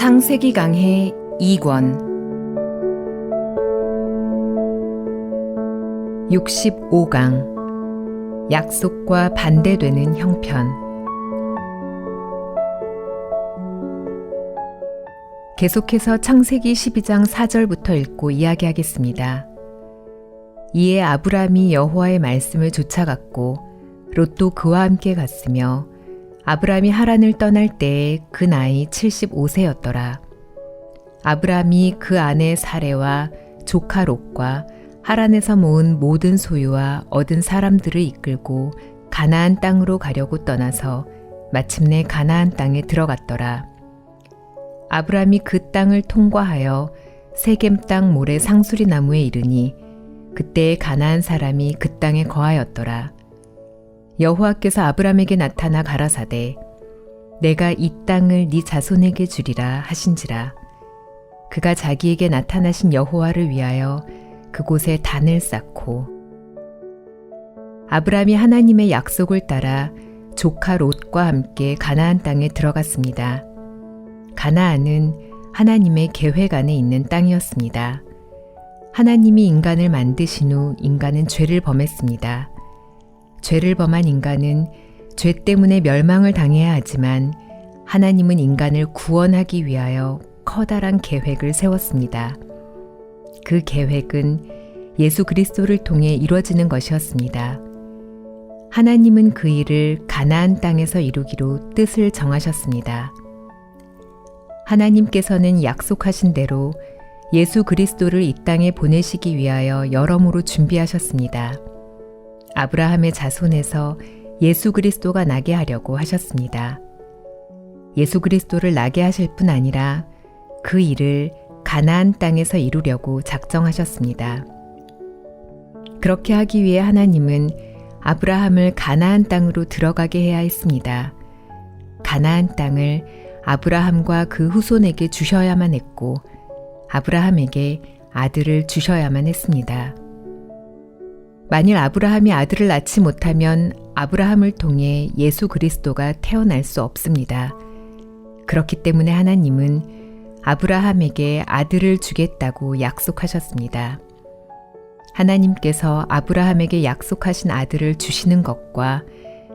창세기 강해 2권 65강 약속과 반대되는 형편. 계속해서 창세기 12장 4절부터 읽고 이야기하겠습니다. 이에 아브람이 여호와의 말씀을 쫓아갔고 롯도 그와 함께 갔으며 아브람이 하란을 떠날 때에 그 나이 75세였더라. 아브람이 그 아내 사레와 조카 롯과 하란에서 모은 모든 소유와 얻은 사람들을 이끌고 가나안 땅으로 가려고 떠나서 마침내 가나안 땅에 들어갔더라. 아브람이 그 땅을 통과하여 세겜 땅 모래 상수리 나무에 이르니 그때에 가나안 사람이 그 땅에 거하였더라. 여호와께서 아브람에게 나타나 가라사대 내가 이 땅을 네 자손에게 주리라 하신지라. 그가 자기에게 나타나신 여호와를 위하여 그곳에 단을 쌓고 아브람이 하나님의 약속을 따라 조카 롯과 함께 가나안 땅에 들어갔습니다. 가나안은 하나님의 계획 안에 있는 땅이었습니다. 하나님이 인간을 만드신 후 인간은 죄를 범했습니다. 죄를 범한 인간은 죄 때문에 멸망을 당해야 하지만 하나님은 인간을 구원하기 위하여 커다란 계획을 세웠습니다. 그 계획은 예수 그리스도를 통해 이루어지는 것이었습니다. 하나님은 그 일을 가나안 땅에서 이루기로 뜻을 정하셨습니다. 하나님께서는 약속하신 대로 예수 그리스도를 이 땅에 보내시기 위하여 여러모로 준비하셨습니다. 아브라함의 자손에서 예수 그리스도가 나게 하려고 하셨습니다. 예수 그리스도를 나게 하실 뿐 아니라 그 일을 가나안 땅에서 이루려고 작정하셨습니다. 그렇게 하기 위해 하나님은 아브라함을 가나안 땅으로 들어가게 해야 했습니다. 가나안 땅을 아브라함과 그 후손에게 주셔야만 했고 아브라함에게 아들을 주셔야만 했습니다. 만일 아브라함이 아들을 낳지 못하면 아브라함을 통해 예수 그리스도가 태어날 수 없습니다. 그렇기 때문에 하나님은 아브라함에게 아들을 주겠다고 약속하셨습니다. 하나님께서 아브라함에게 약속하신 아들을 주시는 것과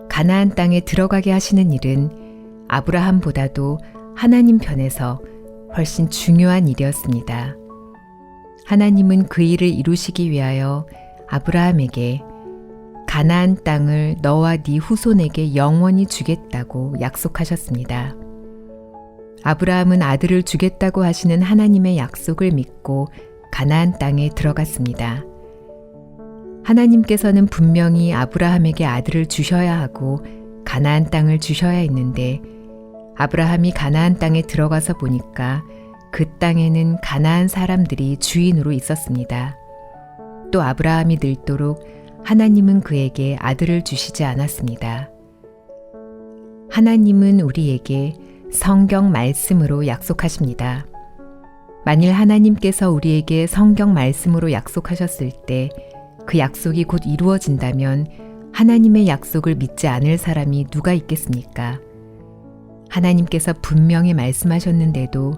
가나안 땅에 들어가게 하시는 일은 아브라함보다도 하나님 편에서 훨씬 중요한 일이었습니다. 하나님은 그 일을 이루시기 위하여 아브라함에게 가나안 땅을 너와 네 후손에게 영원히 주겠다고 약속하셨습니다. 아브라함은 아들을 주겠다고 하시는 하나님의 약속을 믿고 가나안 땅에 들어갔습니다. 하나님께서는 분명히 아브라함에게 아들을 주셔야 하고 가나안 땅을 주셔야 했는데 아브라함이 가나안 땅에 들어가서 보니까 그 땅에는 가나안 사람들이 주인으로 있었습니다. 또 아브라함이 늙도록 하나님은 그에게 아들을 주시지 않았습니다. 하나님은 우리에게 성경 말씀으로 약속하십니다. 만일 하나님께서 우리에게 성경 말씀으로 약속하셨을 때 그 약속이 곧 이루어진다면 하나님의 약속을 믿지 않을 사람이 누가 있겠습니까? 하나님께서 분명히 말씀하셨는데도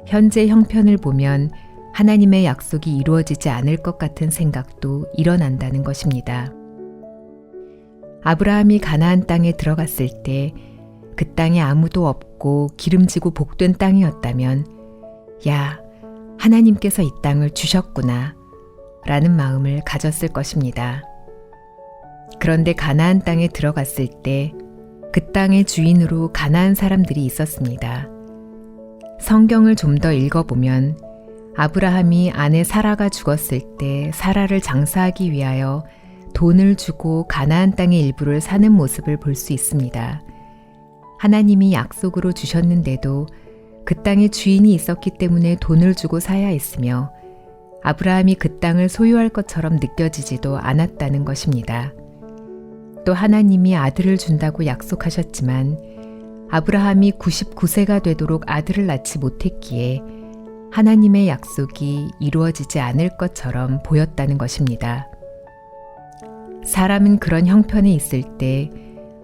현재 형편을 보면 하나님의 약속이 이루어지지 않을 것 같은 생각도 일어난다는 것입니다. 아브라함이 가나안 땅에 들어갔을 때 그 땅에 아무도 없고 기름지고 복된 땅이었다면 야, 하나님께서 이 땅을 주셨구나 라는 마음을 가졌을 것입니다. 그런데 가나안 땅에 들어갔을 때 그 땅의 주인으로 가나안 사람들이 있었습니다. 성경을 좀 더 읽어보면 아브라함이 아내 사라가 죽었을 때 사라를 장사하기 위하여 돈을 주고 가나안 땅의 일부를 사는 모습을 볼 수 있습니다. 하나님이 약속으로 주셨는데도 그 땅에 주인이 있었기 때문에 돈을 주고 사야 했으며 아브라함이 그 땅을 소유할 것처럼 느껴지지도 않았다는 것입니다. 또 하나님이 아들을 준다고 약속하셨지만 아브라함이 99세가 되도록 아들을 낳지 못했기에 하나님의 약속이 이루어지지 않을 것처럼 보였다는 것입니다. 사람은 그런 형편에 있을 때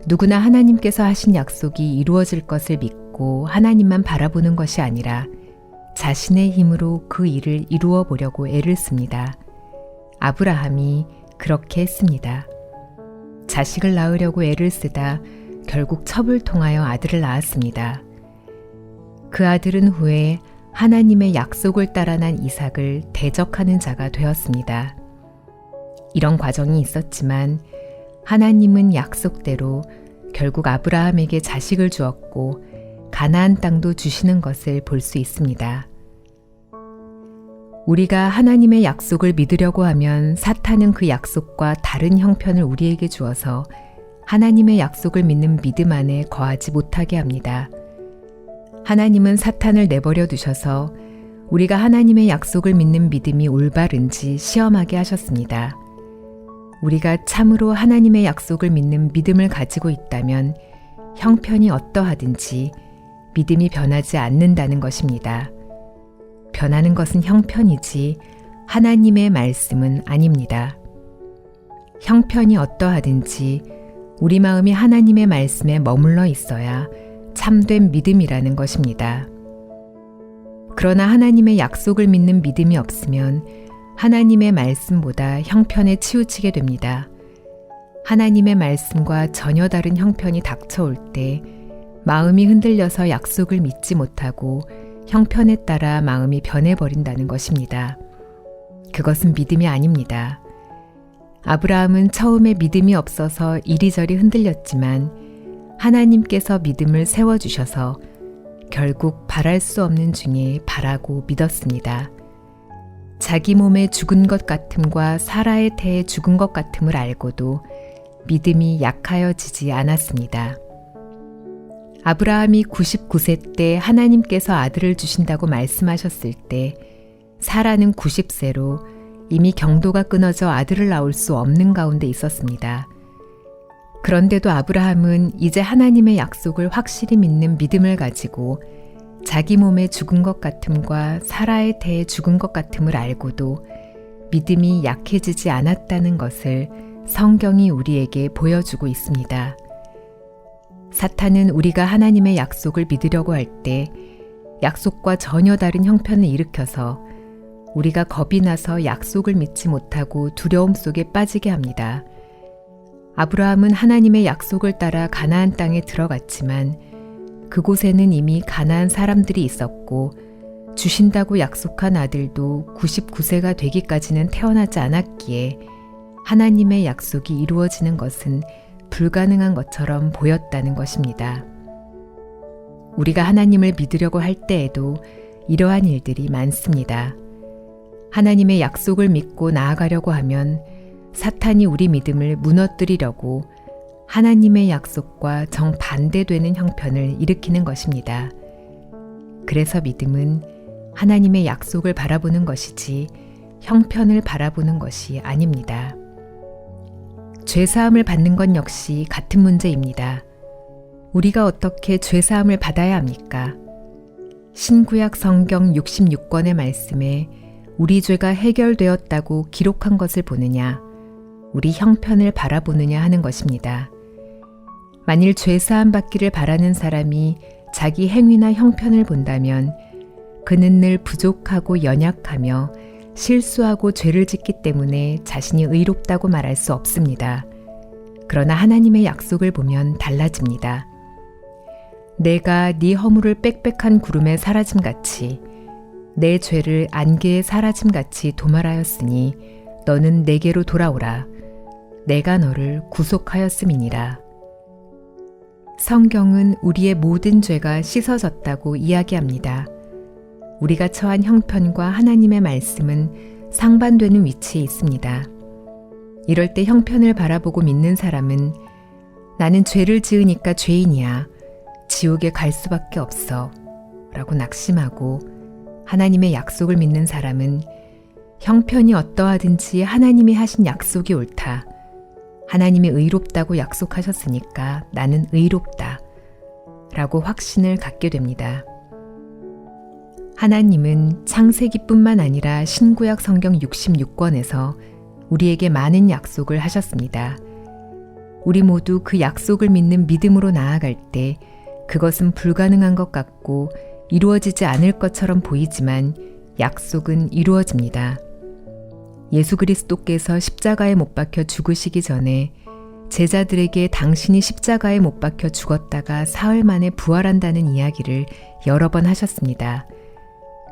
누구나 하나님께서 하신 약속이 이루어질 것을 믿고 믿고 하나님만 바라보는 것이 아니라 자신의 힘으로 그 일을 이루어 보려고 애를 씁니다. 아브라함이 그렇게 했습니다. 자식을 낳으려고 애를 쓰다 결국 첩을 통하여 아들을 낳았습니다. 그 아들은 후에 하나님의 약속을 따라 난 이삭을 대적하는 자가 되었습니다. 이런 과정이 있었지만 하나님은 약속대로 결국 아브라함에게 자식을 주었고 가나안 땅도 주시는 것을 볼 수 있습니다. 우리가 하나님의 약속을 믿으려고 하면 사탄은 그 약속과 다른 형편을 우리에게 주어서 하나님의 약속을 믿는 믿음 안에 거하지 못하게 합니다. 하나님은 사탄을 내버려 두셔서 우리가 하나님의 약속을 믿는 믿음이 올바른지 시험하게 하셨습니다. 우리가 참으로 하나님의 약속을 믿는 믿음을 가지고 있다면 형편이 어떠하든지 믿음이 변하지 않는다는 것입니다. 변하는 것은 형편이지 하나님의 말씀은 아닙니다. 형편이 어떠하든지 우리 마음이 하나님의 말씀에 머물러 있어야 참된 믿음이라는 것입니다. 그러나 하나님의 약속을 믿는 믿음이 없으면 하나님의 말씀보다 형편에 치우치게 됩니다. 하나님의 말씀과 전혀 다른 형편이 닥쳐올 때 마음이 흔들려서 약속을 믿지 못하고 형편에 따라 마음이 변해버린다는 것입니다. 그것은 믿음이 아닙니다. 아브라함은 처음에 믿음이 없어서 이리저리 흔들렸지만 하나님께서 믿음을 세워주셔서 결국 바랄 수 없는 중에 바라고 믿었습니다. 자기 몸에 죽은 것 같음과 사라의 태에 죽은 것 같음을 알고도 믿음이 약하여지지 않았습니다. 아브라함이 99세 때 하나님께서 아들을 주신다고 말씀하셨을 때 사라는 90세로 이미 경도가 끊어져 아들을 낳을 수 없는 가운데 있었습니다. 그런데도 아브라함은 이제 하나님의 약속을 확실히 믿는 믿음을 가지고 자기 몸에 죽은 것 같음과 사라의 태에 죽은 것 같음을 알고도 믿음이 약해지지 않았다는 것을 성경이 우리에게 보여주고 있습니다. 사탄은 우리가 하나님의 약속을 믿으려고 할 때 약속과 전혀 다른 형편을 일으켜서 우리가 겁이 나서 약속을 믿지 못하고 두려움 속에 빠지게 합니다. 아브라함은 하나님의 약속을 따라 가나안 땅에 들어갔지만 그곳에는 이미 가나안 사람들이 있었고 주신다고 약속한 아들도 99세가 되기까지는 태어나지 않았기에 하나님의 약속이 이루어지는 것은 불가능한 것처럼 보였다는 것입니다. 우리가 하나님을 믿으려고 할 때에도 이러한 일들이 많습니다. 하나님의 약속을 믿고 나아가려고 하면 사탄이 우리 믿음을 무너뜨리려고 하나님의 약속과 정반대되는 형편을 일으키는 것입니다. 그래서 믿음은 하나님의 약속을 바라보는 것이지 형편을 바라보는 것이 아닙니다. 죄사함을 받는 것 역시 같은 문제입니다. 우리가 어떻게 죄사함을 받아야 합니까? 신구약 성경 66권의 말씀에 우리 죄가 해결되었다고 기록한 것을 보느냐, 우리 형편을 바라보느냐 하는 것입니다. 만일 죄사함 받기를 바라는 사람이 자기 행위나 형편을 본다면 그는 늘 부족하고 연약하며 실수하고 죄를 짓기 때문에 자신이 의롭다고 말할 수 없습니다. 그러나 하나님의 약속을 보면 달라집니다. 내가 네 허물을 빽빽한 구름에 사라짐같이 내 죄를 안개에 사라짐같이 도말하였으니 너는 내게로 돌아오라. 내가 너를 구속하였음이니라. 성경은 우리의 모든 죄가 씻어졌다고 이야기합니다. 우리가 처한 형편과 하나님의 말씀은 상반되는 위치에 있습니다. 이럴 때 형편을 바라보고 믿는 사람은 나는 죄를 지으니까 죄인이야. 지옥에 갈 수밖에 없어. 라고 낙심하고 하나님의 약속을 믿는 사람은 형편이 어떠하든지 하나님이 하신 약속이 옳다. 하나님이 의롭다고 약속하셨으니까 나는 의롭다. 라고 확신을 갖게 됩니다. 하나님은 창세기뿐만 아니라 신구약 성경 66권에서 우리에게 많은 약속을 하셨습니다. 우리 모두 그 약속을 믿는 믿음으로 나아갈 때 그것은 불가능한 것 같고 이루어지지 않을 것처럼 보이지만 약속은 이루어집니다. 예수 그리스도께서 십자가에 못 박혀 죽으시기 전에 제자들에게 당신이 십자가에 못 박혀 죽었다가 사흘 만에 부활한다는 이야기를 여러 번 하셨습니다.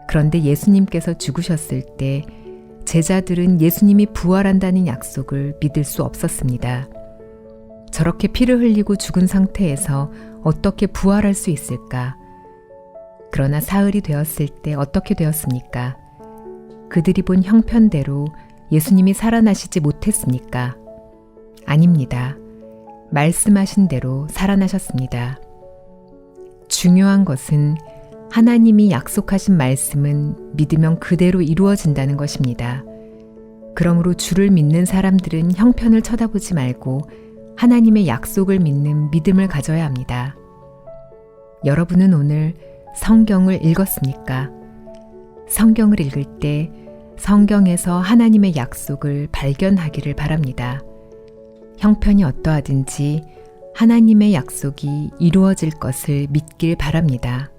그런데 예수님께서 죽으셨을 때 제자들은 예수님이 부활한다는 약속을 믿을 수 없었습니다. 저렇게 피를 흘리고 죽은 상태에서 어떻게 부활할 수 있을까? 그러나 사흘이 되었을 때 어떻게 되었습니까? 그들이 본 형편대로 예수님이 살아나시지 못했습니까? 아닙니다. 말씀하신 대로 살아나셨습니다. 중요한 것은 하나님이 약속하신 말씀은 믿으면 그대로 이루어진다는 것입니다. 그러므로 주를 믿는 사람들은 형편을 쳐다보지 말고 하나님의 약속을 믿는 믿음을 가져야 합니다. 여러분은 오늘 성경을 읽었습니까? 성경을 읽을 때 성경에서 하나님의 약속을 발견하기를 바랍니다. 형편이 어떠하든지 하나님의 약속이 이루어질 것을 믿길 바랍니다.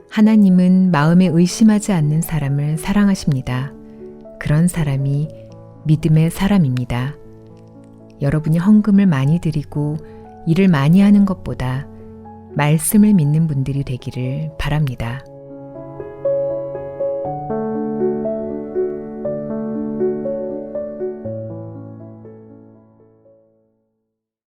하나님은 마음에 의심하지 않는 사람을 사랑하십니다. 그런 사람이 믿음의 사람입니다. 여러분이 헌금을 많이 드리고 일을 많이 하는 것보다 말씀을 믿는 분들이 되기를 바랍니다.